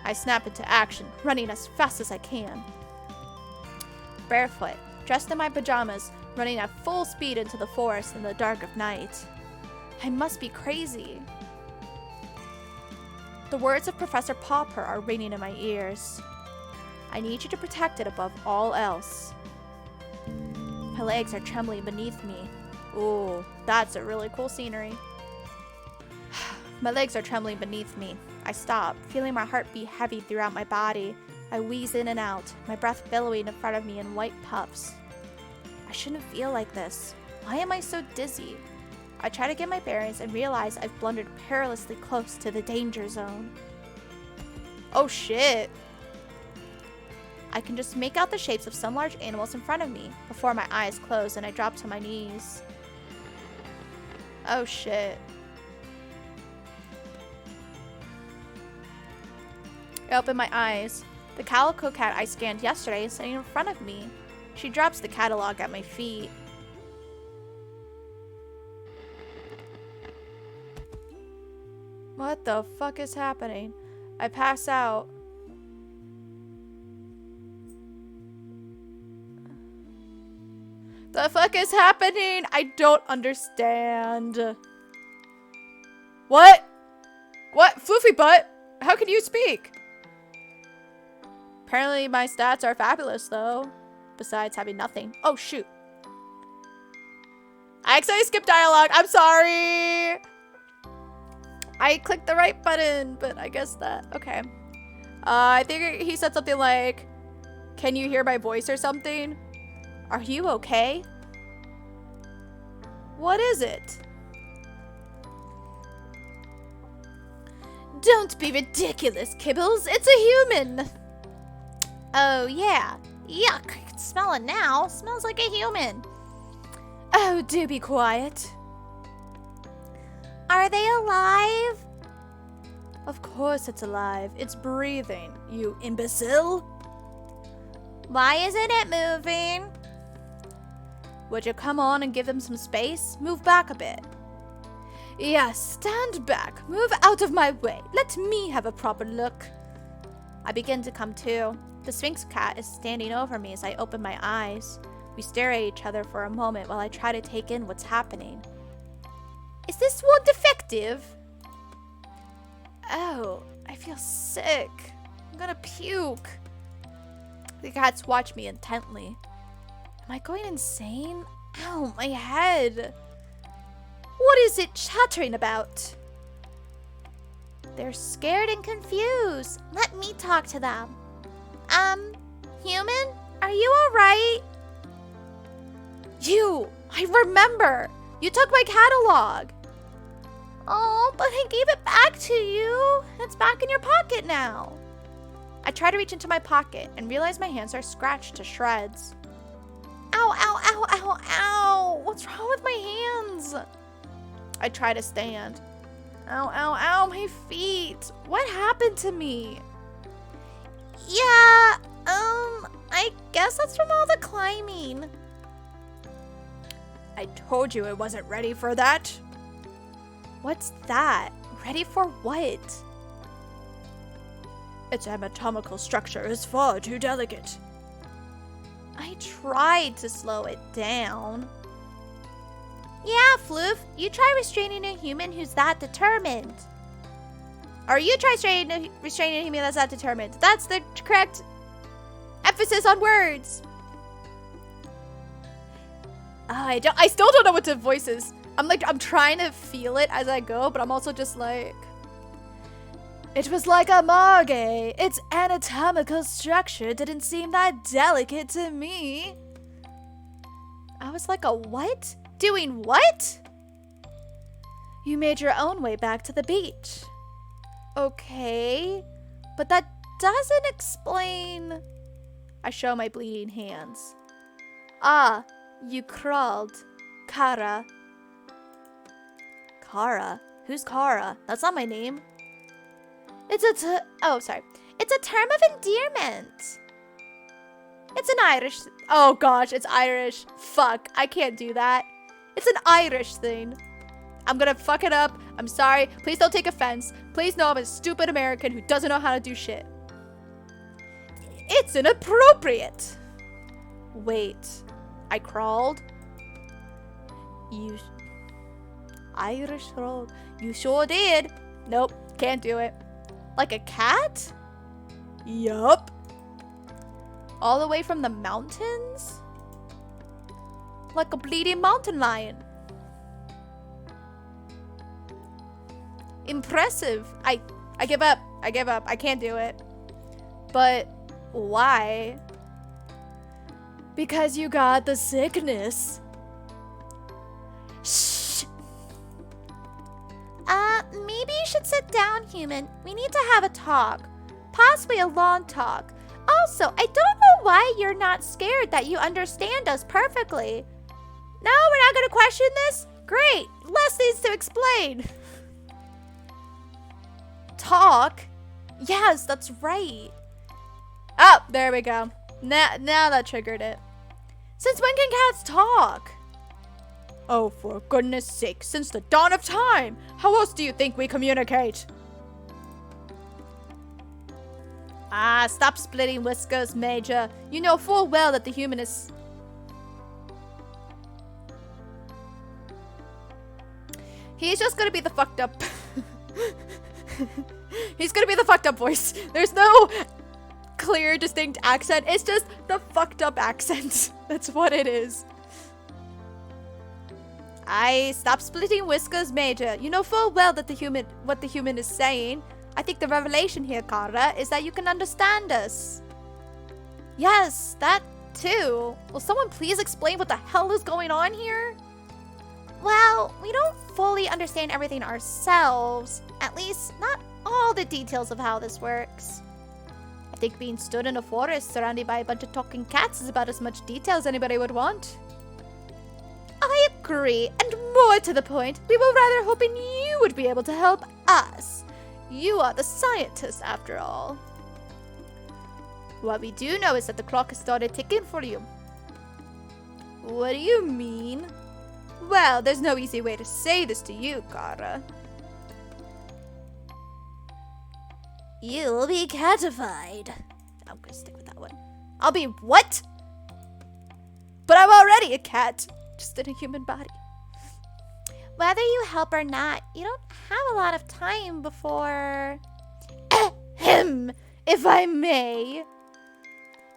I snap into action, running as fast as I can. Barefoot, dressed in my pajamas, running at full speed into the forest in the dark of night. I must be crazy. The words of Professor Popper are ringing in my ears. I need you to protect it above all else. My legs are trembling beneath me. Ooh, that's a really cool scenery. My legs are trembling beneath me. I stop, feeling my heart beat heavy throughout my body. I wheeze in and out, my breath billowing in front of me in white puffs. I shouldn't feel like this. Why am I so dizzy? I try to get my bearings and realize I've blundered perilously close to the danger zone. Oh shit. I can just make out the shapes of some large animals in front of me before my eyes close and I drop to my knees. Oh shit. I open my eyes. The calico cat I scanned yesterday is sitting in front of me. She drops the catalog at my feet. What the fuck is happening? I pass out. The fuck is happening? I don't understand. What? What? Floofy butt? How can you speak? Apparently my stats are fabulous though. Besides having nothing. Oh shoot. I accidentally skipped dialogue. I'm sorry. I clicked the right button, but I guess that, okay. I think he said something like, can you hear my voice or something? Are you okay? What is it? Don't be ridiculous, Kibbles. It's a human. Oh, yeah. Yuck. I can smell it now. Smells like a human. Oh, do be quiet. Are they alive? Of course it's alive. It's breathing, you imbecile. Why isn't it moving? Would you come on and give them some space? Move back a bit. Yes, stand back. Move out of my way. Let me have a proper look. I begin to come to. The Sphinx cat is standing over me as I open my eyes. We stare at each other for a moment while I try to take in what's happening. Is this one defective? Oh, I feel sick. I'm gonna puke. The cats watch me intently. Am I going insane? Ow, my head. What is it chattering about? They're scared and confused. Let me talk to them. Human? Are you alright? You! I remember! You took my catalog! Oh, but I gave it back to you. It's back in your pocket now. I try to reach into my pocket and realize my hands are scratched to shreds. Ow, ow, ow, ow, ow! What's wrong with my hands? I try to stand. Ow, ow, ow, my feet! What happened to me? Yeah, I guess that's from all the climbing. I told you it wasn't ready for that. What's that? Ready for what? Its anatomical structure is far too delicate. I tried to slow it down. Yeah, Floof, you try restraining a human who's that determined. Or you try restraining a human that's that determined. That's the correct emphasis on words. I still don't know what the voice is. I'm trying to feel it as I go, but I'm also just like... It was like a margay. Its anatomical structure didn't seem that delicate to me. I was like, a what? Doing what? You made your own way back to the beach. Okay, but that doesn't explain... I show my bleeding hands. Ah, you crawled. Kara. Kara? Who's Kara? That's not my name. It's a term of endearment. It's an Irish... Oh gosh, it's Irish. Fuck, I can't do that. It's an Irish thing. I'm gonna fuck it up. I'm sorry. Please don't take offense. Please know I'm a stupid American who doesn't know how to do shit. It's inappropriate. Wait, I crawled? You... Irish road. You sure did. Nope, can't do it. Like a cat? Yup. All the way from the mountains? Like a bleeding mountain lion. Impressive. I give up. I give up. I can't do it. But why? Because you got the sickness. Shh. Maybe you should sit down, human. We need to have a talk. Possibly a long talk. Also, I don't know why you're not scared that you understand us perfectly. No, we're not gonna question this? Great. Less needs to explain. Talk? Yes, that's right. Oh, there we go. Now that triggered it. Since when can cats talk? Oh, for goodness sake, since the dawn of time! How else do you think we communicate? Ah, stop splitting whiskers, Major. You know full well that the human is... He's just gonna be the fucked up... He's gonna be the fucked up voice. There's no clear, distinct accent. It's just the fucked up accent. That's what it is. Stop splitting whiskers, Major. You know full well that what the human is saying. I think the revelation here, Kara, is that you can understand us. Yes, that too. Will someone please explain what the hell is going on here? Well, we don't fully understand everything ourselves. At least, not all the details of how this works. I think being stood in a forest surrounded by a bunch of talking cats is about as much detail as anybody would want. I agree, and more to the point, we were rather hoping you would be able to help us. You are the scientist, after all. What we do know is that the clock has started ticking for you. What do you mean? Well, there's no easy way to say this to you, Kara. You'll be catified. I'm gonna stick with that one. I'll be what? But I'm already a cat, just in a human body. Whether you help or not, you don't have a lot of time before... Ahem, if I may.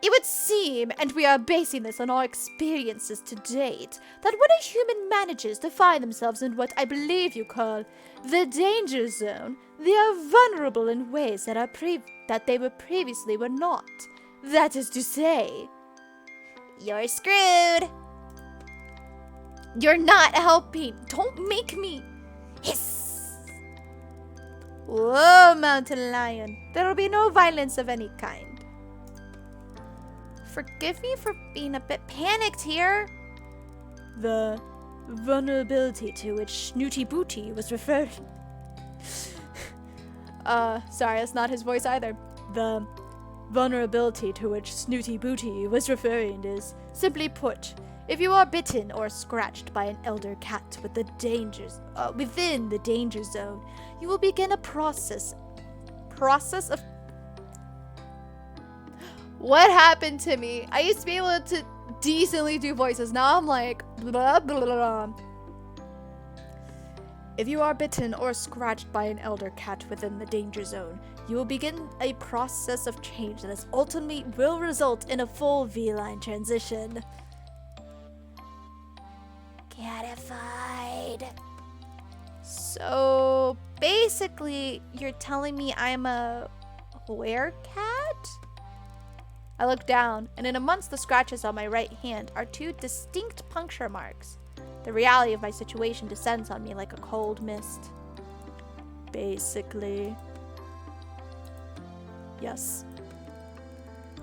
It would seem, and we are basing this on our experiences to date, that when a human manages to find themselves in what I believe you call the danger zone, they are vulnerable in ways that they were previously were not. That is to say, you're screwed. You're not helping. Don't make me hiss. Whoa, mountain lion. There will be no violence of any kind. Forgive me for being a bit panicked here. The vulnerability to which Snooty Booty was referring. Sorry, that's not his voice either. The vulnerability to which Snooty Booty was referring is, simply put, if you are bitten or scratched by an elder cat with within the danger zone, you will begin a process of... What happened to me? I used to be able to decently do voices. Now I'm like... Blah, blah, blah. If you are bitten or scratched by an elder cat within the danger zone, you will begin a process of change that ultimately will result in a full V-line transition. Catified. So, basically, you're telling me I'm a werecat? I look down, and in amongst the scratches on my right hand are two distinct puncture marks. The reality of my situation descends on me like a cold mist. Basically. Yes.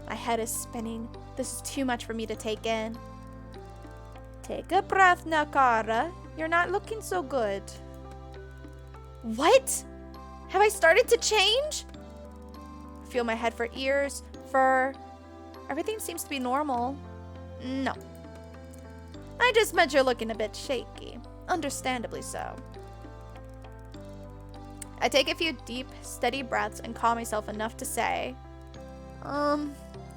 My head is spinning. This is too much for me to take in. Take a breath, Nakara. You're not looking so good. What? Have I started to change? Feel my head for ears, fur. Everything seems to be normal. No. I just meant you're looking a bit shaky. Understandably so. I take a few deep, steady breaths and calm myself enough to say,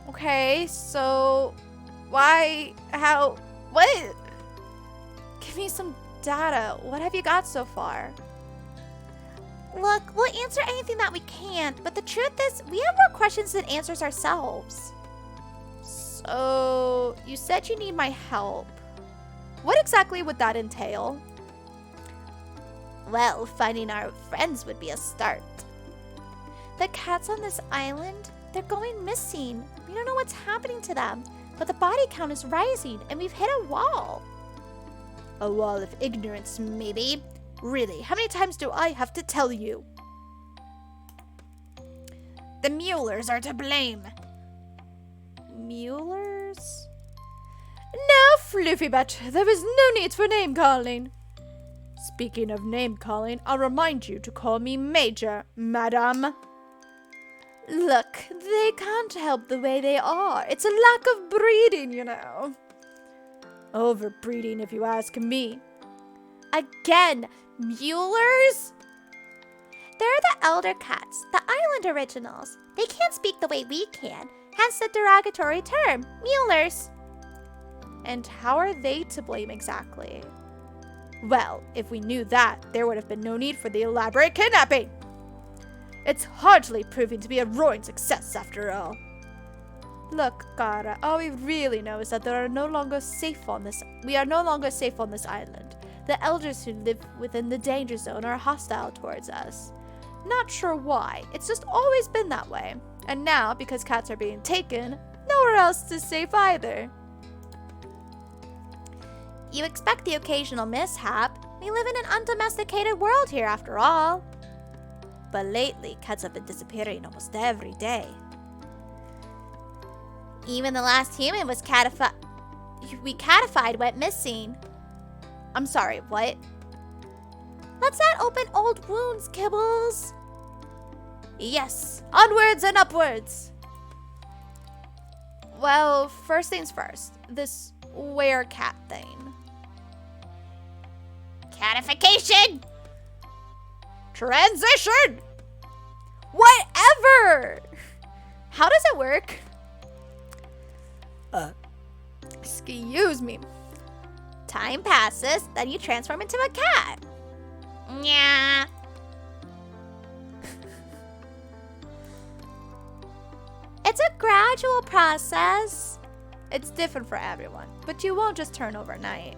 Okay, so why, how, what? Give me some data. What have you got so far? Look, we'll answer anything that we can, but the truth is, we have more questions than answers ourselves. So, you said you need my help. What exactly would that entail? Well, finding our friends would be a start. The cats on this island, they're going missing. We don't know what's happening to them, but the body count is rising, and we've hit a wall. A wall of ignorance, maybe. Really, how many times do I have to tell you? The Muellers are to blame. Muellers? Now, Fluffybet, there is no need for name-calling. Speaking of name-calling, I'll remind you to call me Major, madam. Look, they can't help the way they are. It's a lack of breeding, you know. Overbreeding, if you ask me. Again, Muellers? They're the elder cats, the island originals. They can't speak the way we can, hence the derogatory term, Muellers. And how are they to blame exactly? Well, if we knew that, there would have been no need for the elaborate kidnapping. It's hardly proving to be a roaring success after all. Look, Kara, all we really know is that we are no longer safe on this island. The elders who live within the danger zone are hostile towards us. Not sure why, it's just always been that way. And now, because cats are being taken, nowhere else is safe either. You expect the occasional mishap. We live in an undomesticated world here after all. But lately, cats have been disappearing almost every day. Even the last human was catified. We catified went missing. I'm sorry, what? Let's not open old wounds, Kibbles. Yes, onwards and upwards. Well, first things first. This werecat thing. Catification! Transition! Whatever! How does it work? Excuse me. Time passes, then you transform into a cat. Yeah. It's a gradual process. It's different for everyone, but you won't just turn overnight.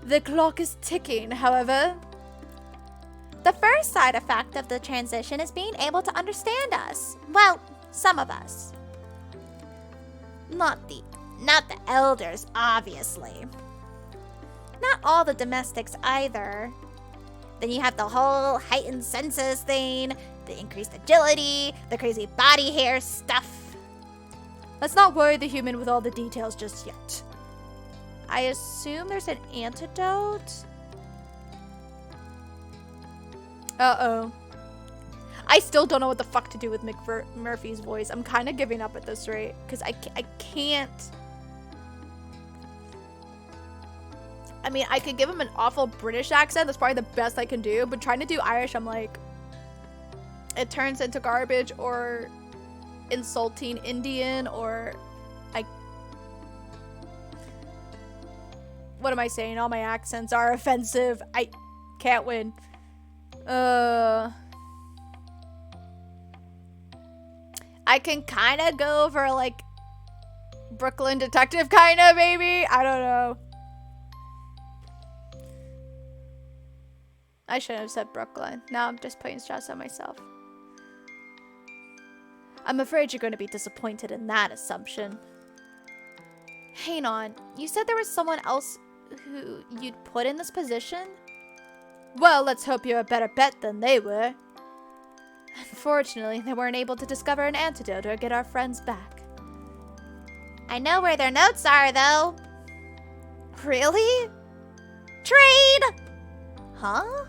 The clock is ticking, however. The first side effect of the transition is being able to understand us. Well, some of us. Not the elders, obviously. Not all the domestics either. Then you have the whole heightened senses thing, the increased agility, the crazy body hair stuff. Let's not worry the human with all the details just yet. I assume there's an antidote? Uh-oh. I still don't know what the fuck to do with Murphy's voice. I'm kind of giving up at this rate, because I can't... I mean, I could give him an awful British accent. That's probably the best I can do. But trying to do Irish, I'm like... It turns into garbage or insulting Indian or... What am I saying? All my accents are offensive. I can't win. I can kind of go for like Brooklyn Detective kind of maybe. I don't know. I shouldn't have said Brooklyn. Now I'm just putting stress on myself. I'm afraid you're going to be disappointed in that assumption. Hang on. You said there was someone else who you'd put in this position? Well, let's hope you're a better bet than they were. Unfortunately, they weren't able to discover an antidote or get our friends back. I know where their notes are, though. Really? Trade! Huh?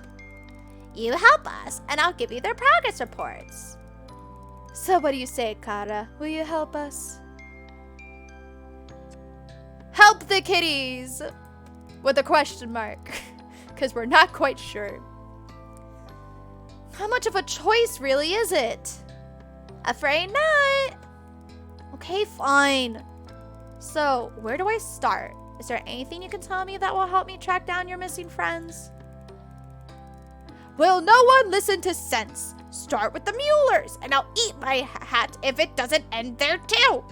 You help us, and I'll give you their progress reports. So what do you say, Kara? Will you help us? Help the kitties! With a question mark. Because we're not quite sure. How much of a choice really is it? Afraid not. Okay, fine. So, where do I start? Is there anything you can tell me that will help me track down your missing friends? Will no one listen to sense? Start with the Muellers, and I'll eat my hat if it doesn't end there too.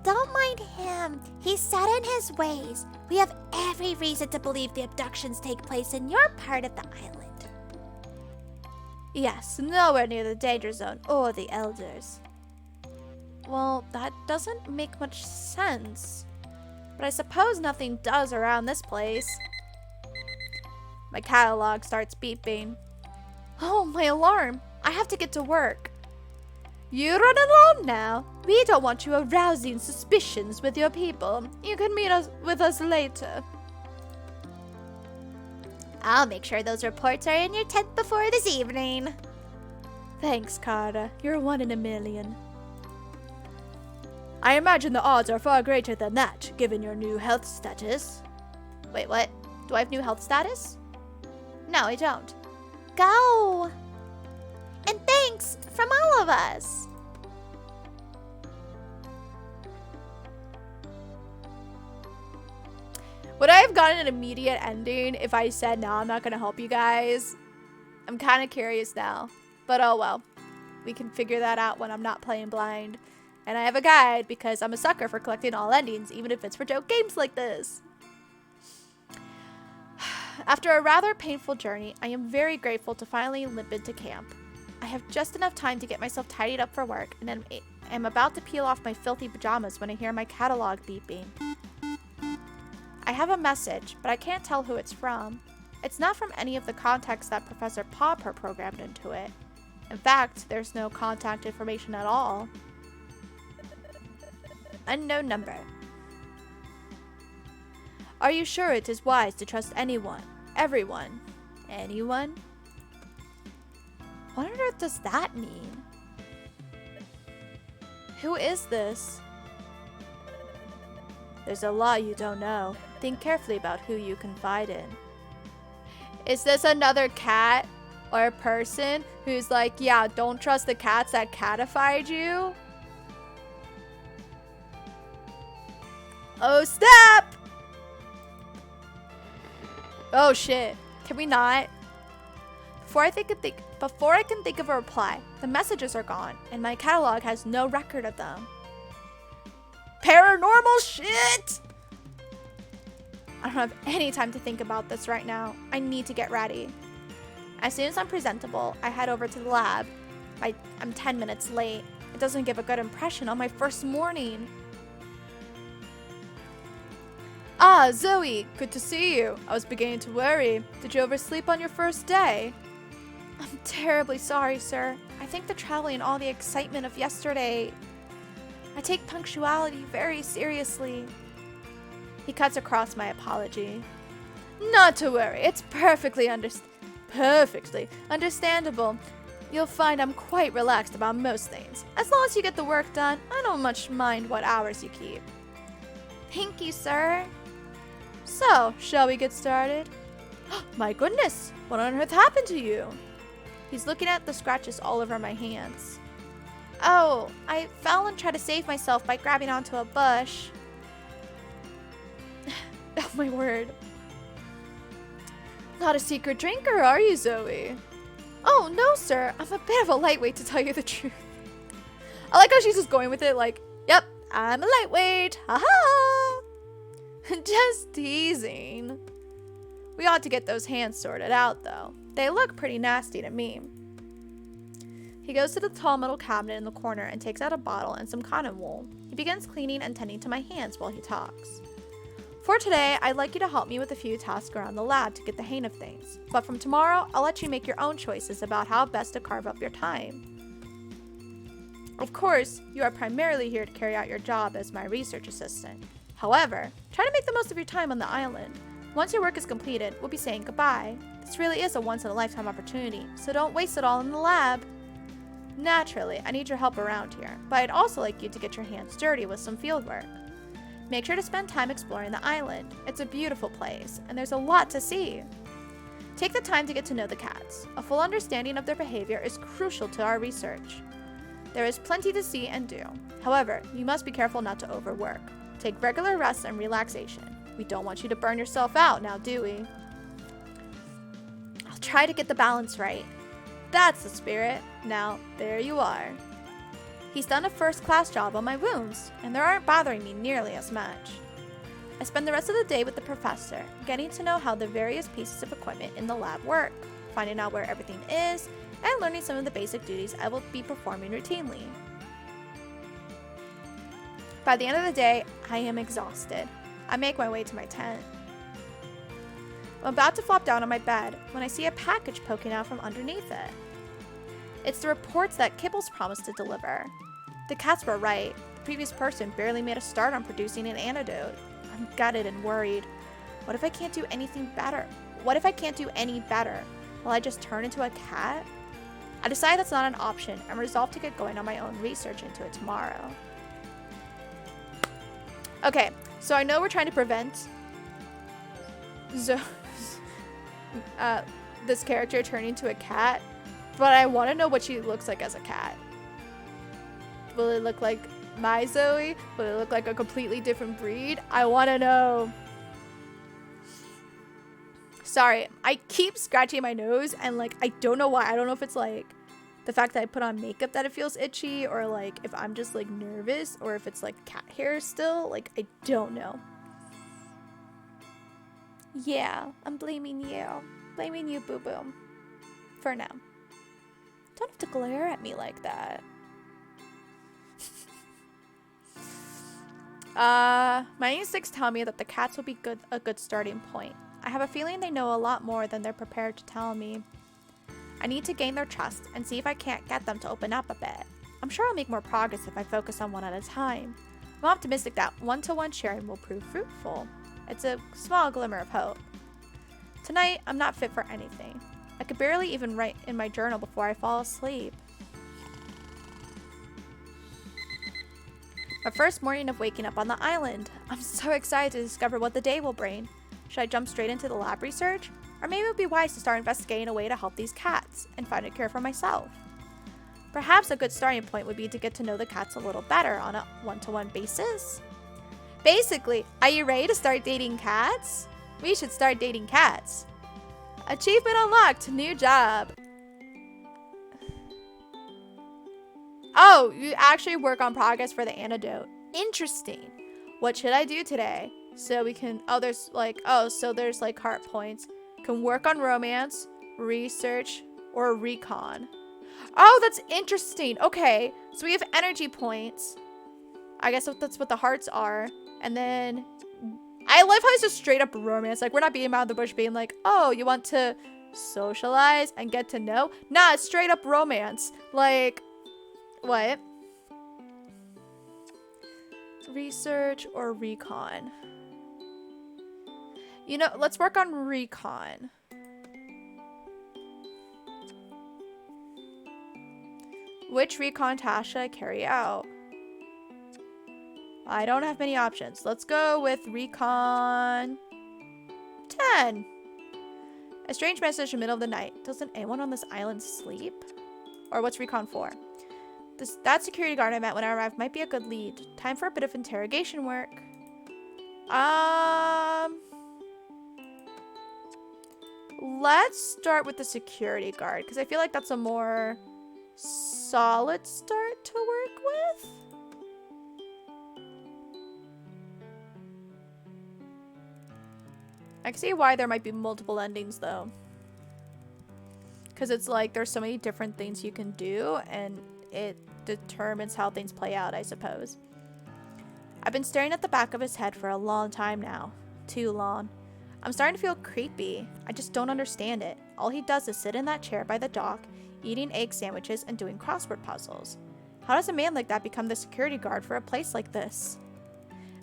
Don't mind him. He's set in his ways. We have every reason to believe the abductions take place in your part of the island. Yes, nowhere near the danger zone or the elders. Well, that doesn't make much sense. But I suppose nothing does around this place. My catalog starts beeping. Oh, my alarm. I have to get to work. You run along now. We don't want you arousing suspicions with your people. You can meet with us later. I'll make sure those reports are in your tent before this evening. Thanks, Carter. You're 1 in a million. I imagine the odds are far greater than that, given your new health status. Wait, what? Do I have new health status? No, I don't. Go! And thanks from all of us. Would I have gotten an immediate ending if I said, no, I'm not going to help you guys? I'm kind of curious now. But oh well. We can figure that out when I'm not playing blind. And I have a guide because I'm a sucker for collecting all endings, even if it's for joke games like this. After a rather painful journey, I am very grateful to finally limp into camp. I have just enough time to get myself tidied up for work, and I'm about to peel off my filthy pajamas when I hear my catalog beeping. I have a message, but I can't tell who it's from. It's not from any of the contacts that Professor Purrfect programmed into it. In fact, there's no contact information at all. Unknown number. Are you sure it is wise to trust anyone? Everyone? Anyone? What on earth does that mean? Who is this? There's a lot you don't know. Think carefully about who you confide in. Is this another cat or a person who's like, yeah, don't trust the cats that catified you? Oh, snap! Oh, shit. Can we not? Before I can think of a reply, the messages are gone, and my catalog has no record of them. Paranormal shit! I don't have any time to think about this right now. I need to get ready. As soon as I'm presentable, I head over to the lab. I'm 10 minutes late. It doesn't give a good impression on my first morning. Ah, Zoe, good to see you. I was beginning to worry. Did you oversleep on your first day? I'm terribly sorry, sir. I think the traveling and all the excitement of yesterday... I take punctuality very seriously. He cuts across my apology. Not to worry, it's perfectly understandable. You'll find I'm quite relaxed about most things. As long as you get the work done, I don't much mind what hours you keep. Thank you, sir. So, shall we get started? My goodness, what on earth happened to you? He's looking at the scratches all over my hands. Oh, I fell and tried to save myself by grabbing onto a bush. Oh my word. Not a secret drinker, are you, Zoe? Oh, no, sir. I'm a bit of a lightweight, to tell you the truth. I like how she's just going with it like, yep, I'm a lightweight. Haha. Just teasing. We ought to get those hands sorted out, though. They look pretty nasty to me. He goes to the tall metal cabinet in the corner and takes out a bottle and some cotton wool. He begins cleaning and tending to my hands while he talks. For today, I'd like you to help me with a few tasks around the lab to get the hang of things. But from tomorrow, I'll let you make your own choices about how best to carve up your time. Of course, you are primarily here to carry out your job as my research assistant. However, try to make the most of your time on the island. Once your work is completed, we'll be saying goodbye. This really is a once-in-a-lifetime opportunity, so don't waste it all in the lab. Naturally, I need your help around here, but I'd also like you to get your hands dirty with some field work. Make sure to spend time exploring the island. It's a beautiful place, and there's a lot to see. Take the time to get to know the cats. A full understanding of their behavior is crucial to our research. There is plenty to see and do. However, you must be careful not to overwork. Take regular rest and relaxation. We don't want you to burn yourself out now, do we? I'll try to get the balance right. That's the spirit. Now, there you are. He's done a first-class job on my wounds, and they aren't bothering me nearly as much. I spend the rest of the day with the professor, getting to know how the various pieces of equipment in the lab work, finding out where everything is, and learning some of the basic duties I will be performing routinely. By the end of the day, I am exhausted. I make my way to my tent. I'm about to flop down on my bed when I see a package poking out from underneath it. It's the reports that Kibbles promised to deliver. The cats were right. The previous person barely made a start on producing an antidote. I'm gutted and worried. What if I can't do anything better? What if I can't do any better? Will I just turn into a cat? I decide that's not an option and resolve to get going on my own research into it tomorrow. Okay, so I know we're trying to prevent this character turning into a cat, but I want to know what she looks like as a cat. Will it look like my Zoe? Will it look like a completely different breed? I want to know. Sorry, I keep scratching my nose and like I don't know why. I don't know if it's like the fact that I put on makeup that it feels itchy, or like if I'm just like nervous, or if it's like cat hair still. Like I don't know. Yeah, I'm blaming you. Blaming you, Boo Boo. For now. Don't have to glare at me like that. My instincts tell me that the cats will be a good starting point. I have a feeling they know a lot more than they're prepared to tell me. I need to gain their trust and see if I can't get them to open up a bit. I'm sure I'll make more progress if I focus on one at a time. I'm optimistic that one-to-one sharing will prove fruitful. It's a small glimmer of hope. Tonight, I'm not fit for anything. I could barely even write in my journal before I fall asleep. My first morning of waking up on the island. I'm so excited to discover what the day will bring. Should I jump straight into the lab research? Or maybe it would be wise to start investigating a way to help these cats and find a cure for myself. Perhaps a good starting point would be to get to know the cats a little better on a one-to-one basis. Basically, are you ready to start dating cats? We should start dating cats. Achievement unlocked, new job. Oh, you actually work on progress for the antidote. Interesting. What should I do today? So we can, there's like heart points. Can work on romance, research, or recon. Oh, that's interesting. Okay, so we have energy points. I guess that's what the hearts are. And then I love how it's just straight up romance. Like, we're not being out of the bush being like, oh, you want to socialize and get to know? Nah, it's straight up romance. Like, what? Research or recon? You know, let's work on recon. Which recon task should I carry out? I don't have many options. Let's go with recon 10. A strange message in the middle of the night. Doesn't anyone on this island sleep? Or what's recon 4? That security guard I met when I arrived might be a good lead. Time for a bit of interrogation work. Let's start with the security guard, because I feel like that's a more solid start to work with. I can see why there might be multiple endings though. Because it's like there's so many different things you can do and it determines how things play out, I suppose. I've been staring at the back of his head for a long time now. Too long. I'm starting to feel creepy. I just don't understand it. All he does is sit in that chair by the dock, eating egg sandwiches and doing crossword puzzles. How does a man like that become the security guard for a place like this?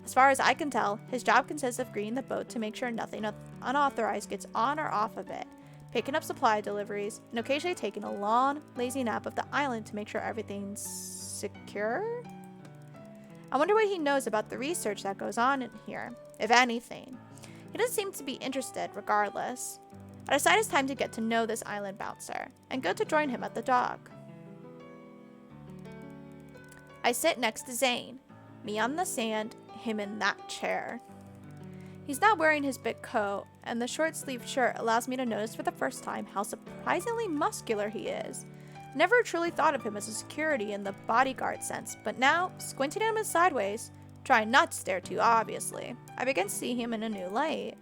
As far as I can tell, his job consists of greeting the boat to make sure nothing unauthorized gets on or off of it, picking up supply deliveries, and occasionally taking a long, lazy nap of the island to make sure everything's secure? I wonder what he knows about the research that goes on in here, if anything. He doesn't seem to be interested, regardless. I decide it's time to get to know this island bouncer, and go to join him at the dock. I sit next to Zane. Me on the sand, him in that chair. He's not wearing his big coat, and the short-sleeved shirt allows me to notice for the first time how surprisingly muscular he is. Never truly thought of him as a security in the bodyguard sense, but now, squinting at him sideways, trying not to stare too obviously, I begin to see him in a new light.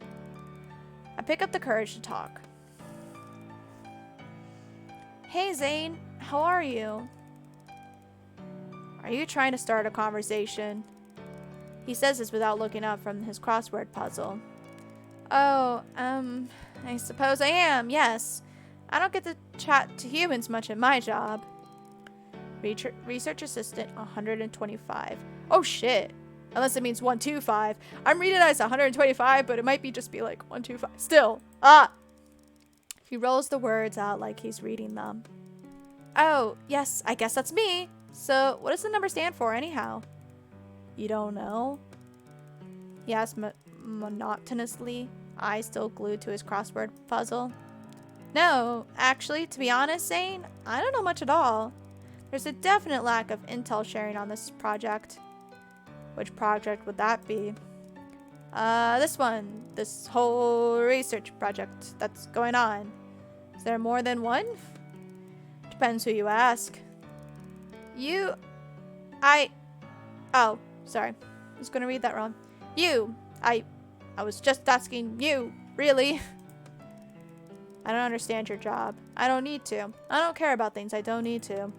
I pick up the courage to talk. Hey Zane, how are you? Are you trying to start a conversation? He says this without looking up from his crossword puzzle. Oh, I suppose I am, yes. I don't get to chat to humans much in my job. Research assistant 125. Oh shit. Unless it means 125. I'm reading it as 125, but it might just be like 125. Still. He rolls the words out like he's reading them. Oh, yes, I guess that's me. So, what does the number stand for anyhow? You don't know? He asked monotonously, eyes still glued to his crossword puzzle. No, actually, to be honest, Zane, I don't know much at all. There's a definite lack of intel sharing on this project. Which project would that be? This one. This whole research project that's going on. Is there more than one? Depends who you ask. Oh, sorry. I was gonna read that wrong. I was just asking you, really. I don't understand your job. I don't need to. I don't care about things I don't need to.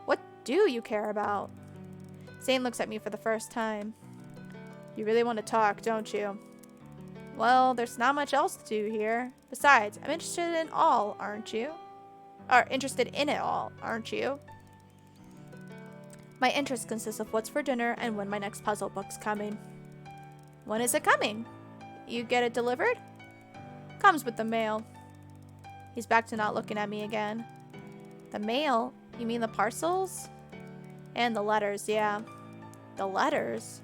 What do you care about? Zane looks at me for the first time. You really want to talk, don't you? Well, there's not much else to do here. Besides, I'm interested in all, aren't you? Or interested in it all, aren't you? My interest consists of what's for dinner and when my next puzzle book's coming. When is it coming? You get it delivered? Comes with the mail. He's back to not looking at me again. The mail? You mean the parcels? And the letters, yeah. The letters?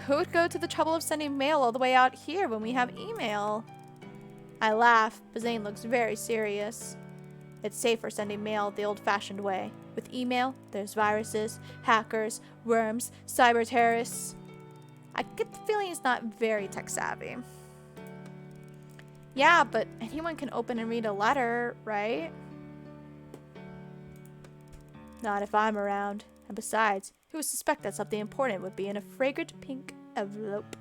Who would go to the trouble of sending mail all the way out here when we have email? I laugh, but Zane looks very serious. It's safer sending mail the old-fashioned way. With email, there's viruses, hackers, worms, cyber terrorists. I get the feeling he's not very tech-savvy. Yeah, but anyone can open and read a letter, right? Not if I'm around. And besides, who would suspect that something important would be in a fragrant pink envelope?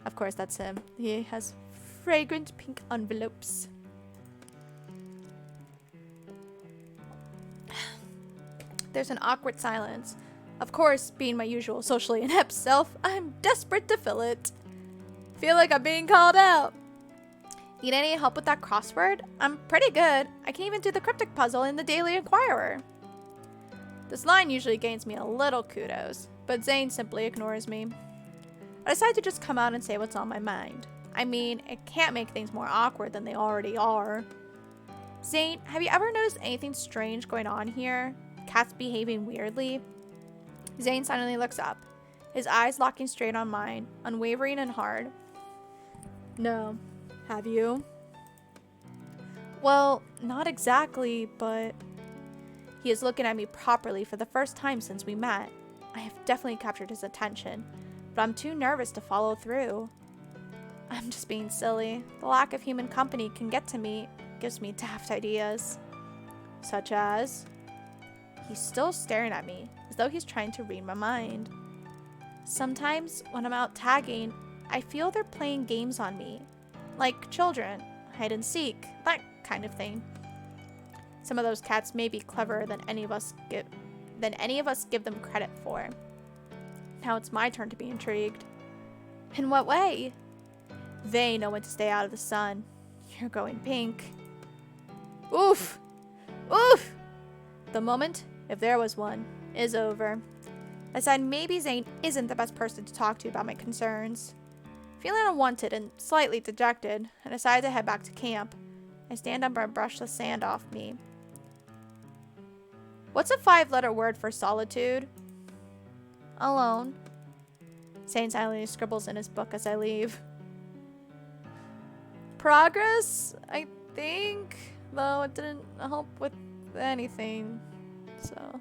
Of course, that's him. He has fragrant pink envelopes. There's an awkward silence. Of course, being my usual socially inept self, I'm desperate to fill it. Feel like I'm being called out. Need any help with that crossword? I'm pretty good. I can even do the cryptic puzzle in the Daily Inquirer. This line usually gains me a little kudos, but Zane simply ignores me. I decide to just come out and say what's on my mind. I mean, it can't make things more awkward than they already are. Zane, have you ever noticed anything strange going on here? Cats behaving weirdly? Zane suddenly looks up, his eyes locking straight on mine, unwavering and hard. No. Have you? Well, not exactly, but... He is looking at me properly for the first time since we met. I have definitely captured his attention, but I'm too nervous to follow through. I'm just being silly. The lack of human company can get to me, gives me daft ideas. Such as... He's still staring at me, as though he's trying to read my mind. Sometimes, when I'm out tagging, I feel they're playing games on me. Like children, hide and seek, that kind of thing. Some of those cats may be cleverer than any of us give them credit for. Now it's my turn to be intrigued. In what way? They know when to stay out of the sun. You're going pink. Oof! Oof! The moment, if there was one, is over. I said maybe Zane isn't the best person to talk to about my concerns. Feeling unwanted and slightly dejected, I decide to head back to camp. I stand up and brush the sand off me. What's a 5-letter word for solitude? Alone. Zane silently scribbles in his book as I leave. Progress, I think, though it didn't help with anything, so...